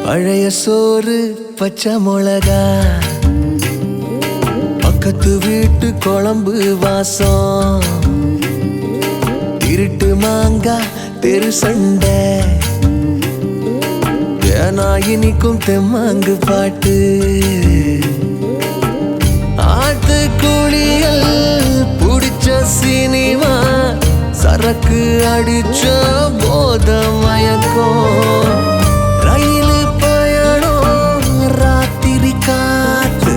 பழைய சோறு பச்சை மிளகா, பக்கத்து வீட்டு குழம்பு வாசம், இருட்டு மாங்கா தெரு சண்டை, ஏனா இனிக்கும் தெம்மாங்கு பாட்டு, ஆட்டு குளியல் புடிச்ச சினிமா, சரக்கு அடிச்ச போத மயக்கம், ரயிலு பயணம் ராத்திரி காத்து,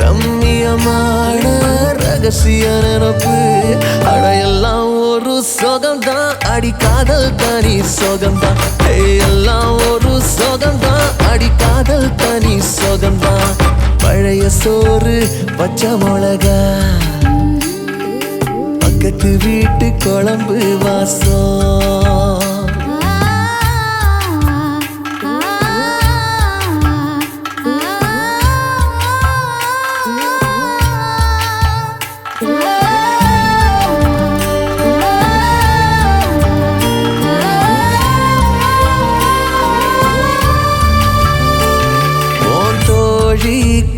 ரம்மியமான ரகசிய நினப்பு, அடையெல்லாம் ஒரு சொகம்தான், அடி காதல் தனி சொகம்தான், எல்லாம் ஒரு சொகம்தான், அடி காதல் தனி சொகம்தான். பழைய சோறு பச்சை மிளகா, பக்கத்து வீட்டு குழம்பு வாசம்.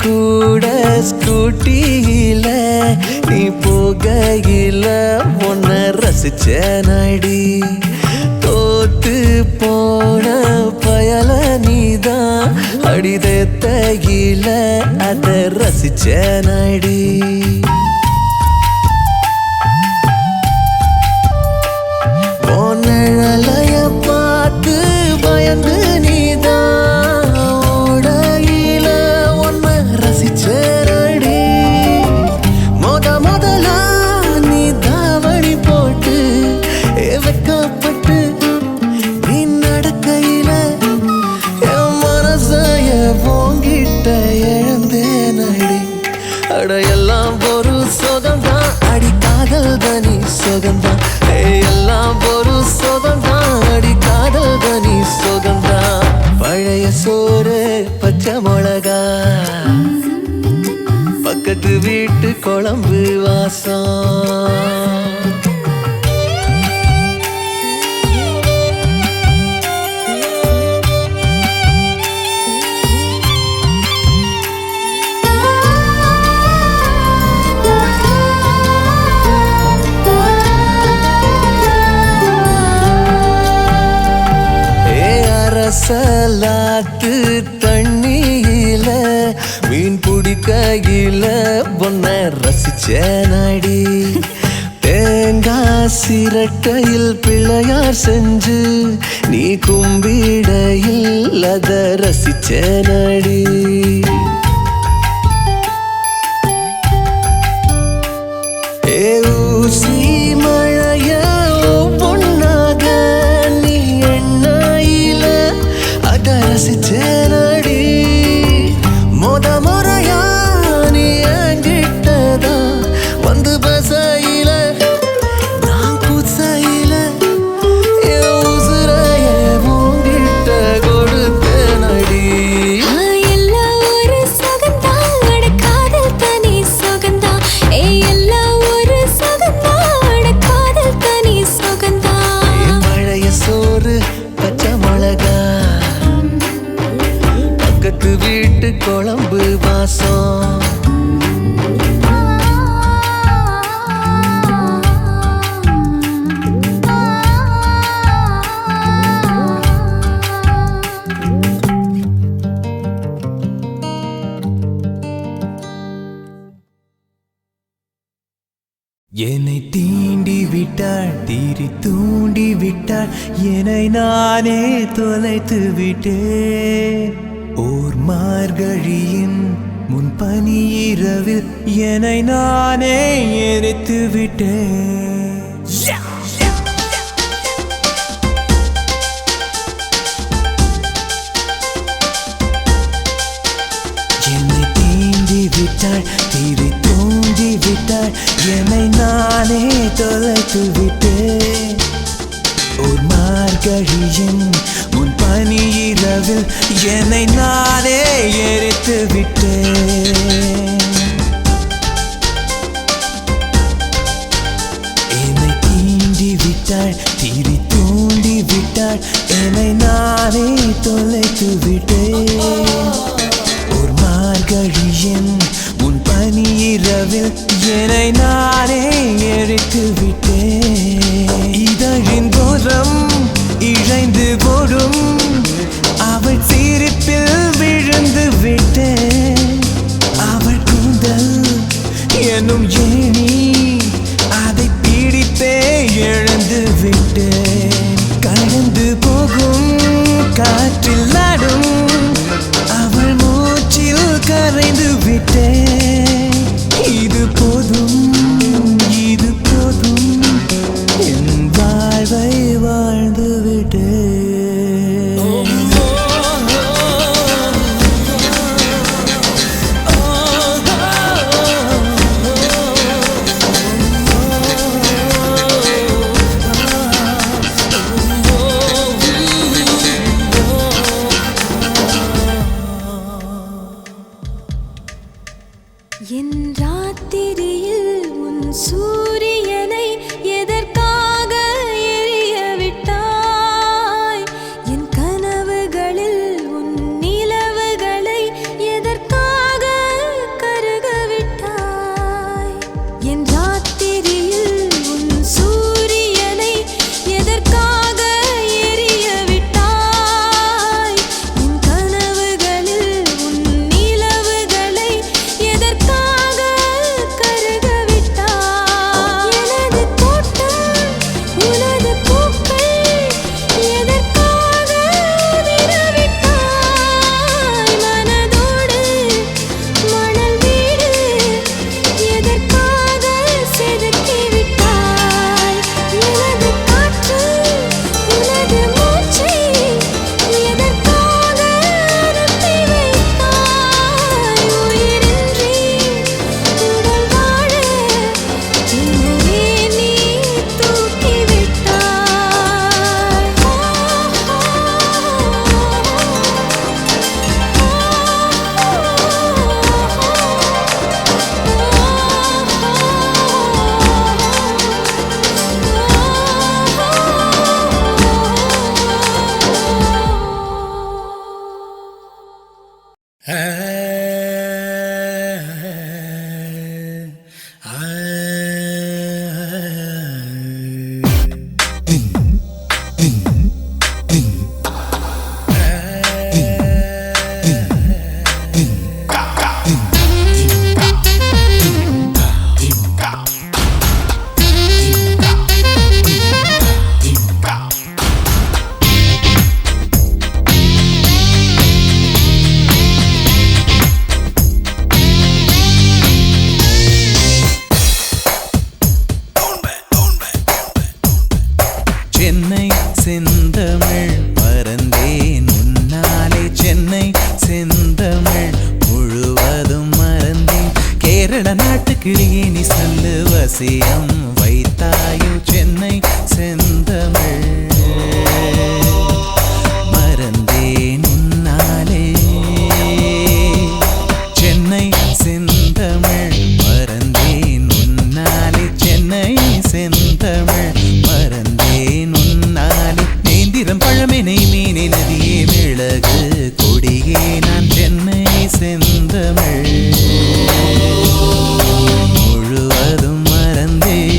கூட ஸ்கூட்டியில நீ போகையில உன்ன ரசிச்ச நடி, தோத்து போன பயல நீதான் அடிதையில அத ரசிச்ச நடி. பொன்னழைய பார்த்து பயந்து நீதான் ஓடையில உன்னை ரசிச்சடி, முதலா நீ தாவணி போட்டு வெக்கப்பட்டு நீ நடக்கையில என் மனசைய போங்கிட்ட இழந்தேனடி, அடையெல்லாம் ஒரு சொகம்தான், அடி காதல் தனி சொகம்தான், எல்லாம் ஒரு சொகம்தான், அடி காதல் தனி சொகம்தான். பழைய சோறு பச்சை மிளகா, பக்கத்து வீட்டு குழம்பு வாசம். சலாத்து தண்ணியில மீன் பிடிக்கையில உன்னை ரசிச்ச நடி, தேங்காய் சிரட்டையில் பிள்ளையார் செஞ்சு நீ கும்பிடையில் அத ரசிச்ச நடி. ஊசி மழைய பொன்னாக நீ எண்ணெயில அத ரசிச்ச நடி, முறையா நீ என்கிட்டதா வந்து பசையில நான் குசையில என் உசுரைய உங்கிட்ட கொடுத்த நடி. பக்கத்து வீட்டு குழம்பு வாசம். என்னை தீண்டி விட்டாள், தீரி தூண்டி விட்டாள், என்னை நானே தொலைத்து விட்டேன். ஓர் மார்கழியின் முன்பனி இரவில் என்னை நானே எரித்து விட்டேன். என்னை தீண்டி விட்டாள், தீரி தூண்டி விட்டாள், என்னை நானே தொலைத்து விட்டேன். ஒரு மார்கழியின் முன் பனி இரவில் என்னை நானே எரித்து விட்டேன். என்னை தீண்டி விட்டாள், தீரி தூண்டி விட்டாள், என்னை நானே தொலைத்து விட்டேன். என் ராத்திரியில் உன் சூரியனை எதற்காக எரிய விட்டாய்? என் கனவுகளில் உன் நிலவுகளை எதற்காக கருக விட்டாய்? என் ராத்திரியில் உன் சூரியனை எதற்காக எரிய விட்டாய்? என் கனவுகளில் உன் நிலவுகளை எதற்காக கருக விட்டாய்? எனது தோட்டம் உனது பூக்கள் எதற்காக உதிர விட்டாய்? மனதோடு மணல் வீடு எதற்காக செதுக்கி விட்டாய்? எனது காற்று உனது மூச்சை எதற்காக அனுப்பி வைத்தாய்? உயிரின்றி உடல் வாழ என்னையே நீ தூக்கி சென்னை செந்தமிழ் மறந்தேன் உன்னாலே சென்னை செந்தமிழ் முழுவதும் மறந்தேன் கேரள நாட்டு கிளியே நீ சொல்லு வசியம் வைத்தாயோ சென்னை செந்தமிழ் மறந்தேன் உன்னாலே சென்னை செந்தமிழ் மறந்தேன் உன்னாலே சென்னை செந்தமிழ் மறந்தேன் உன்னாலே நேந்திரம் பழமெனை மீனை நதியே மிளகு கொடியே நான் சென்னை செந்தமிழ் முழுவதும் மறந்தேன்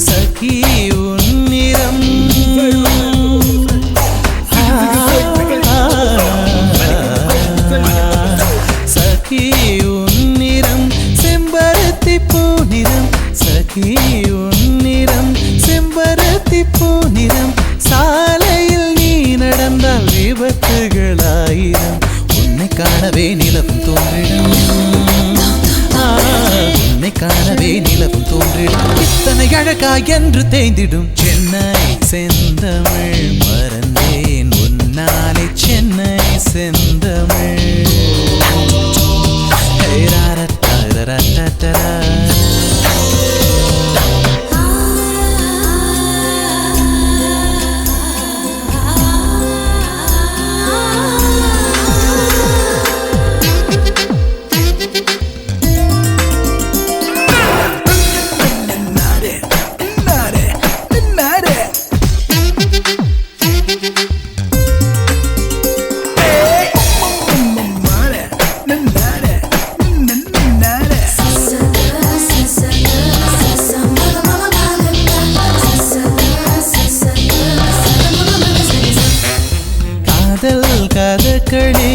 சகி உன்னிறம் சகி உன்னிறம் செம்பருத்தி பூநிறம் சகி உன்னிறம் செம்பருத்தி பூநிறம் சாலையில் நீ நடந்தால் விபத்துகளாயிரம் உன்னை காணவே நிலவும் தோன்றிடும் உன்னை காணவே நிலவும் தோன்றிடும் இத்தனை அழகா என்று தேய்ந்திடும் சென்னை செந்தமிழ் மறந்தேன் உன்னாலே சென்னை செந்தமிழ் காதல் கதகளி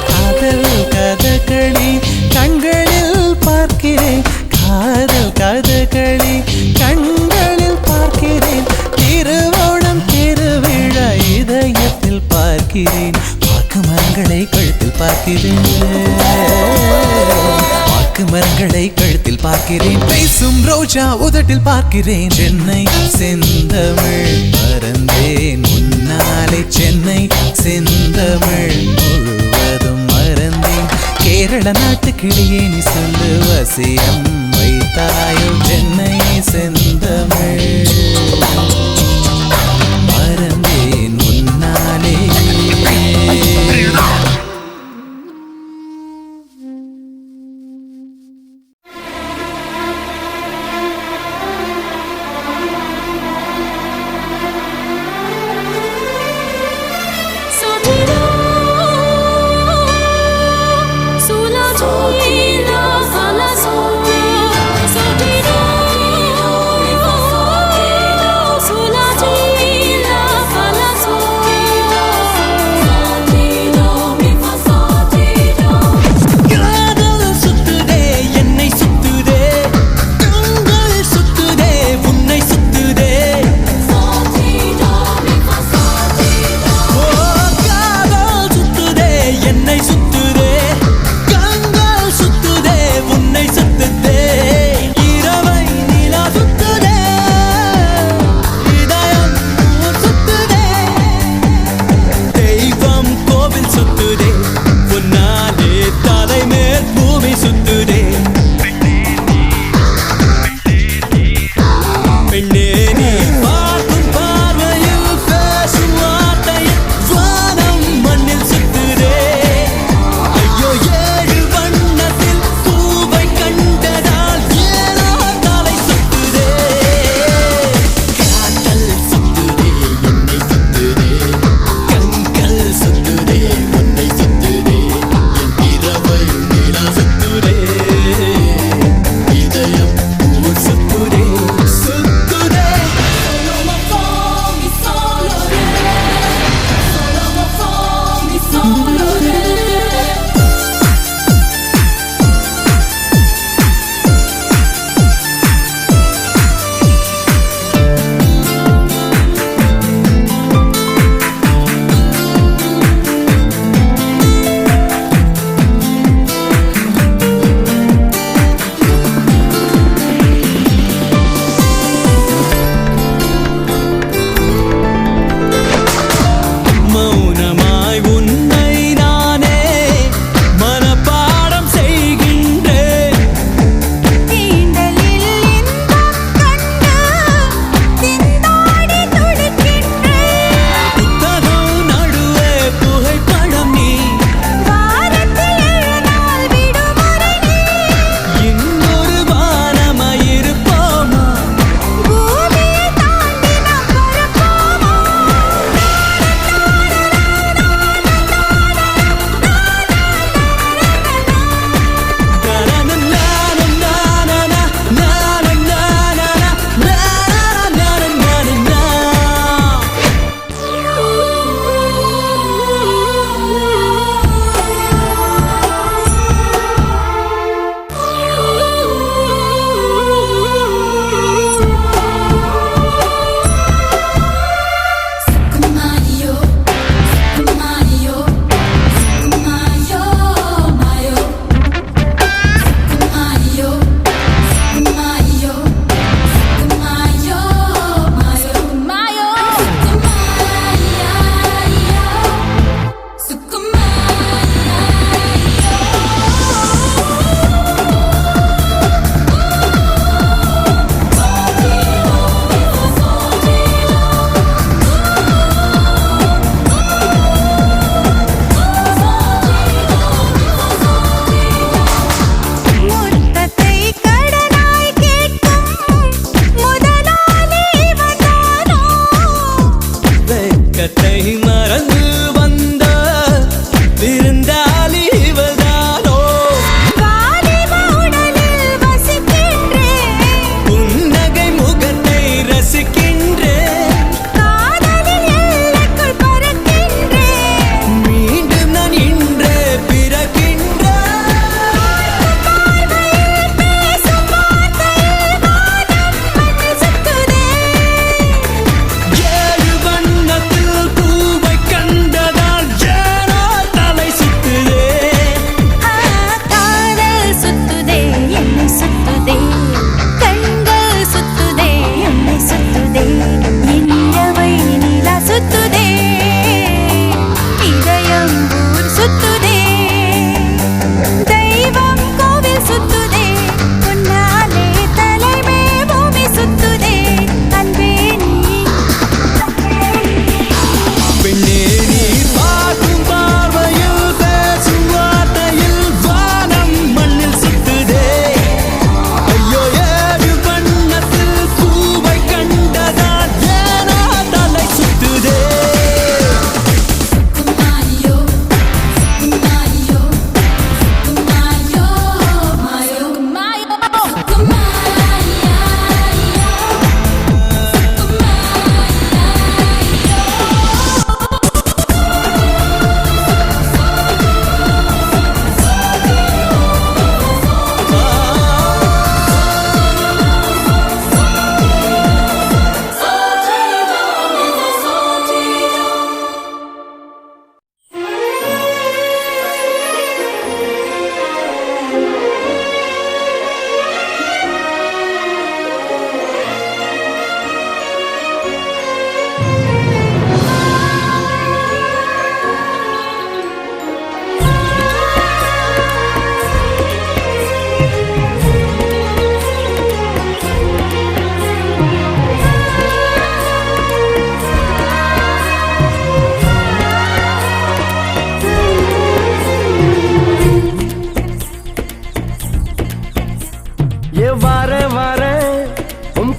காதல் கதகளி கண்களில் பார்க்கிறேன் காதல் கதகளி கண்களில் பார்க்கிறேன் திருவ கழுத்தில் பார்க்கிறேன் பேசும் ரோஜா உதட்டில் பார்க்கிறேன் சென்னை செந்தமிழ் மறந்தேன் உன்னாலே சென்னை செந்தமிழ் முழுவதும் மறந்தேன் கேரள நாட்டு கிளியே நீ சொல்லு வசியம் வைத்தாயோ சென்னை செந்தமிழ் மறந்தேன் உன்னாலே Sulla gina alla sola,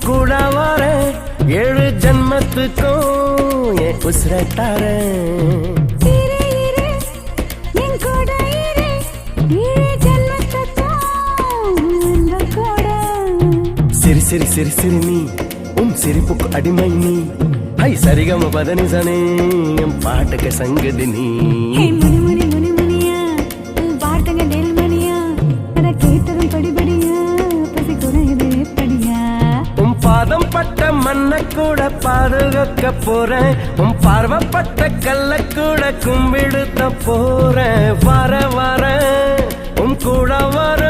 கூட வரேன் 7 ஜன்மத்துக்கும் என் உசுரை தரேன். இரு இரு என் கூட இரு 7 ஜென்மத்துக்கும் இந்த கூட. சிரி சிரி சிரி சிரி நீ சிரிப்புக்கு அடிமை நீ ஹை சரிகம பதனி சனே என் பாட்டுக்கு சங்கதி நீ. ஹே மணி மணி மணி மணியா வார்த்தைங்க டெல் மணியா அத கேட்டதும் படிபடியா பசி குறையுது படியா. உன் பாதம் பட்ட மண்ணை கூட பாதுகாக்க போறேன். உன் பார்வப்பட்ட கல்ல கூட கும்பிடுத்த போறேன். வர வர உன் கூட வர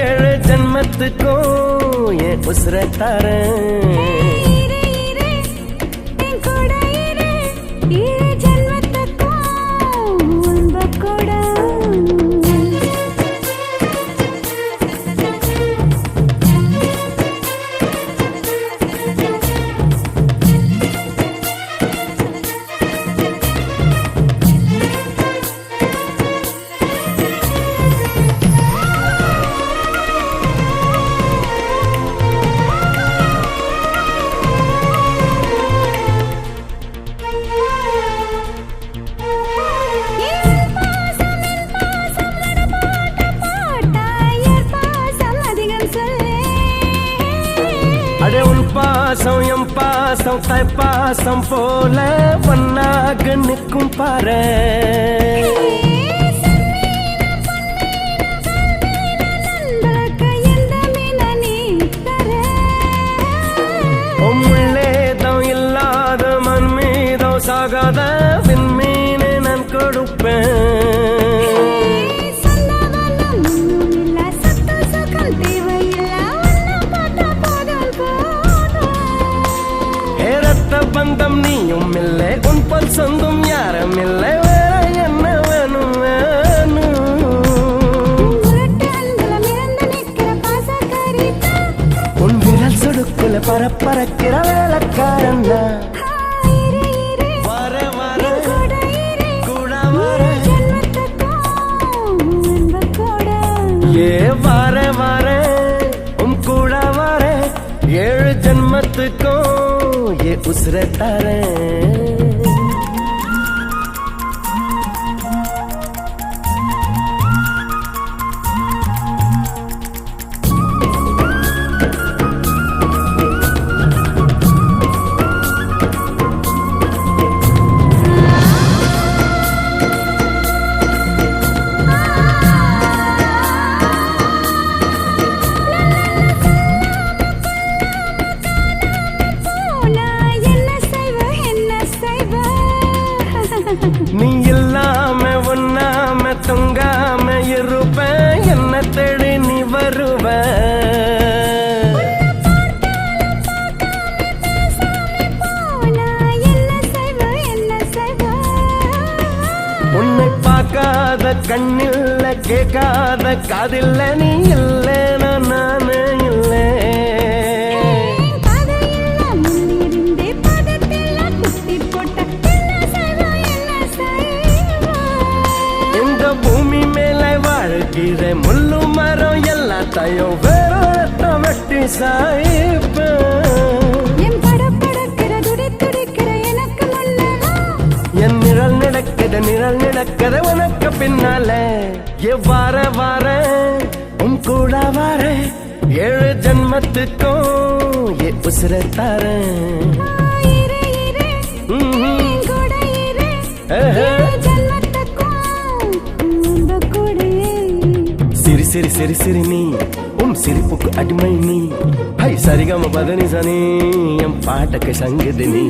7 ஜன்மத்துக்கும் என் உசுரை தரேன். இரு இரு என் கூட இரு 7 ஜென்மத்துக்கும் இந்த கூட. அடே உன் பாசம் என் பாசம் தாய் பாசம் போல ஒன்னாக நிற்கும் பாரு. முள்ளேதம் இல்லாத மண் மீதம் சாகாத விண்மீனை நான் கொடுப்பேன். பந்தம் நீயும் இல்லை உன் போல் சொந்தம் யாரும் இல்லை. வேற என்ன வேணும் வேணும். உன் விரல் சொடுக்குல பரப்பறக்கிற வேலைக்காரன் வர வர கூட வர ஏ வர வர உன் கூட வர 7 ஜன்மத்துக்கும் ये उसे तरें. நீ இல்லாம ஒன்னாம தொங்காம இருப்பேன். என்ன தேடி நீ வருவ. உன்னை பார்க்காத கண்ணில்ல கேட்காத காதில்ல நீ இல்லை நானே இல்லை. பூமி மேல வாழ்கிற முள்ளு மரம் எல்லாத்தையும் வேற வெட்டி சாய்ப்ப. என் நிழல் நடக்குது உனக்கு பின்னால. எவ்வாற வார உன் கூட வார 7 ஜன்மத்துக்கும் என் உசுரை தரேன். சிரி சிரி சிரி சிரி நீ சிரிப்புக்கு அடிமை நீ ஹை சரிகம பதனி சனி என் பாட்டுக்கு சங்கதி நீ.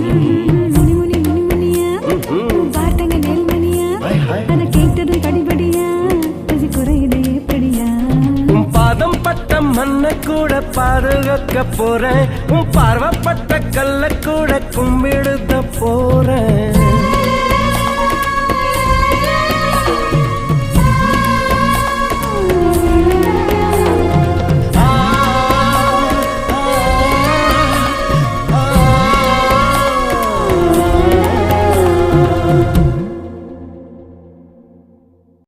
உன் பாதம் பட்ட மண்ணை கூட பாதுகாக்க போறேன். உன் பார்வப்பட்ட கல்ல கூட கும்பிடுத போ